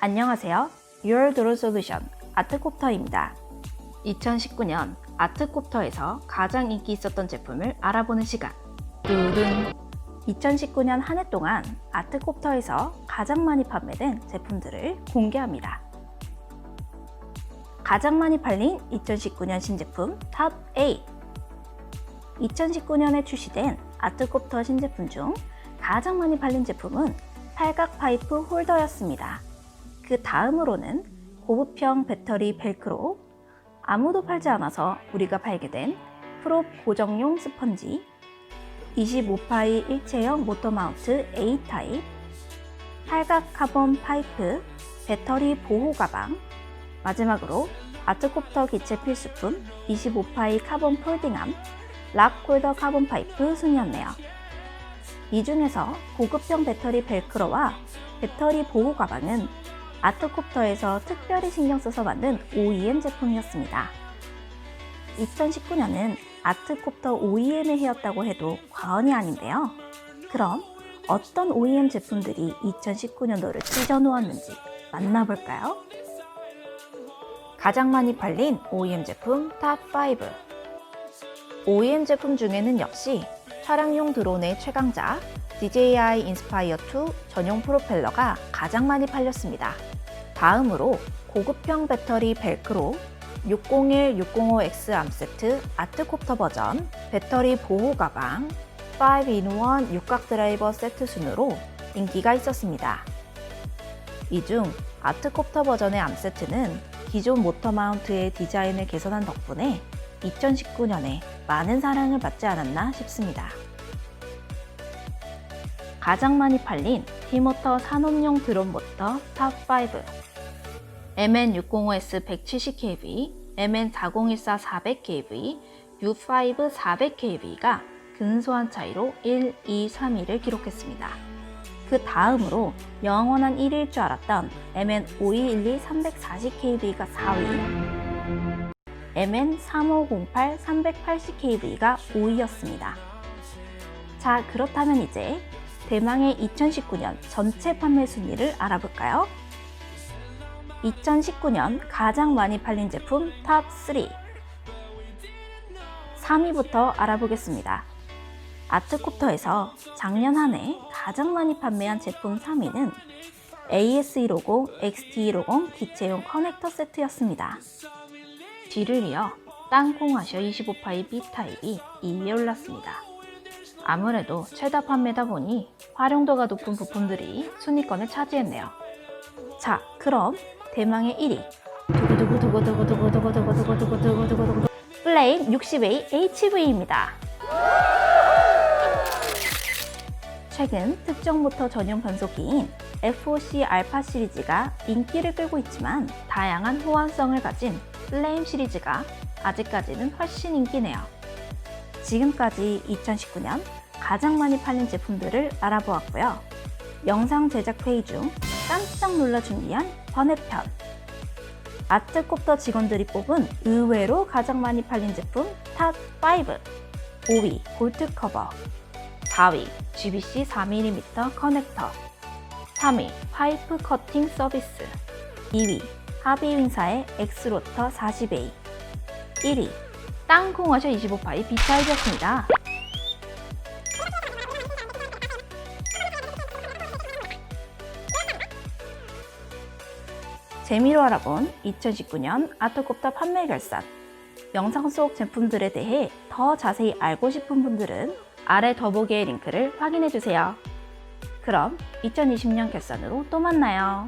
안녕하세요. Your Door Solution 아트콥터입니다. 2019년 아트콥터에서 가장 인기 있었던 제품을 알아보는 시간. 뚜둔! 2019년 한 해 동안 아트콥터에서 가장 많이 판매된 제품들을 공개합니다. 가장 많이 팔린 2019년 신제품 탑 8. 2019년에 출시된 아트콥터 신제품 중 가장 많이 팔린 제품은 팔각 파이프 홀더였습니다. 그 다음으로는 고부평 배터리 벨크로, 아무도 팔지 않아서 우리가 팔게 된 프롭 고정용 스펀지, 25파이 일체형 모터 마운트 A타입, 팔각 카본 파이프, 배터리 보호 가방, 마지막으로 아트콥터 기체 필수품 25파이 카본 폴딩암, 락 홀더 카본 파이프 순이었네요. 이 중에서 고급형 배터리 벨크로와 배터리 보호 가방은 아트콥터에서 특별히 신경 써서 만든 OEM 제품이었습니다. 2019년은 아트콥터 OEM의 해였다고 해도 과언이 아닌데요. 그럼 어떤 OEM 제품들이 2019년도를 찢어놓았는지 만나볼까요? 가장 많이 팔린 OEM 제품 탑5. OEM 제품 중에는 역시 차량용 드론의 최강자 DJI 인스파이어 2 전용 프로펠러가 가장 많이 팔렸습니다. 다음으로 고급형 배터리 벨크로 601-605X 암세트 아트콥터 버전, 배터리 보호 가방, 5-in-1 육각 드라이버 세트 순으로 인기가 있었습니다. 이 중 아트콥터 버전의 암세트는 기존 모터 마운트의 디자인을 개선한 덕분에 2019년에 많은 사랑을 받지 않았나 싶습니다. 가장 많이 팔린 T모터 산업용 드론 모터 탑5. MN605S 170kV, MN4014 400kV, U5 400kV가 근소한 차이로 1, 2, 3위를 기록했습니다. 그 다음으로 영원한 1위일 줄 알았던 MN5212 340kV가 4위, MN3508 380kV가 5위였습니다. 자, 그렇다면 이제 대망의 2019년 전체 판매 순위를 알아볼까요? 2019년 가장 많이 팔린 제품 탑3. 3위부터 알아보겠습니다. 아트콥터에서 작년 한 해 가장 많이 판매한 제품 3위는 AS150, XT150 기체용 커넥터 세트였습니다. 뒤를 이어 땅콩아셔 25파이 B타입이 2위에 올랐습니다. 아무래도 최다 판매다 보니 활용도가 높은 부품들이 순위권을 차지했네요. 자, 그럼 대망의 1위 두구두구두구두구두구두구두구두구두구두구두구 플레임 60A HV입니다. 최근 특정 모터 전용 변속기인 FOC 알파 시리즈가 인기를 끌고 있지만 다양한 호환성을 가진 플레임 시리즈가 아직까지는 훨씬 인기네요. 지금까지 2019년 가장 많이 팔린 제품들을 알아보았고요. 영상 제작 회의 중 깜짝 놀라 준비한 번외편. 아트콥터 직원들이 뽑은 의외로 가장 많이 팔린 제품 탑5. 5위 볼트 커버, 4위 GBC 4mm 커넥터, 3위 파이프 커팅 서비스, 2위 하비윈사의 엑스로터 40A, 1위 땅콩아셔 25파이 B타입이었습니다. 재미로 알아본 2019년 아트콥터 판매 결산. 영상 속 제품들에 대해 더 자세히 알고 싶은 분들은 아래 더보기의 링크를 확인해주세요. 그럼 2020년 결산으로 또 만나요.